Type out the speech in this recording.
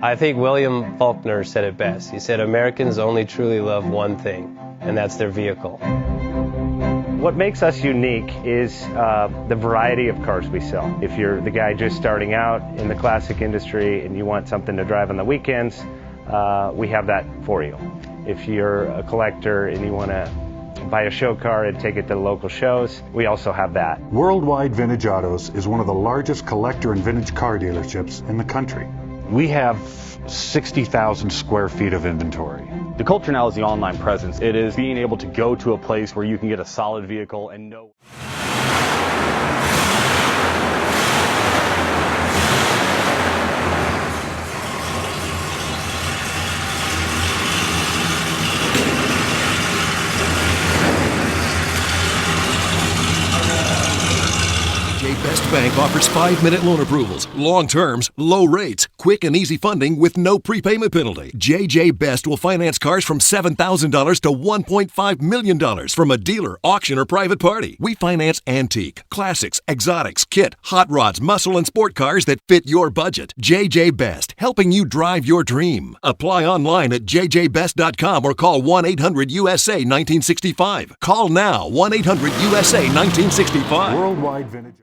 I think William Faulkner said it best. He said, Americans only truly love one thing, and that's their vehicle. What makes us unique is the variety of cars we sell. If you're the guy just starting out in the classic industry and you want something to drive on the weekends, we have that for you. If you're a collector and you want to buy a show car and take it to the local shows, we also have that. Worldwide Vintage Autos is one of the largest collector and vintage car dealerships in the country. We have 60,000 square feet of inventory. The culture now is the online presence. It is being able to go to a place where you can get a solid vehicle and know. Best Bank offers 5-minute loan approvals, long terms, low rates, quick and easy funding with no prepayment penalty. JJ Best will finance cars from $7,000 to $1.5 million from a dealer, auction, or private party. We finance antique, classics, exotics, kit, hot rods, muscle, and sport cars that fit your budget. JJ Best, helping you drive your dream. Apply online at jjbest.com or call 1-800-USA-1965. Call now, 1-800-USA-1965. Worldwide Vintage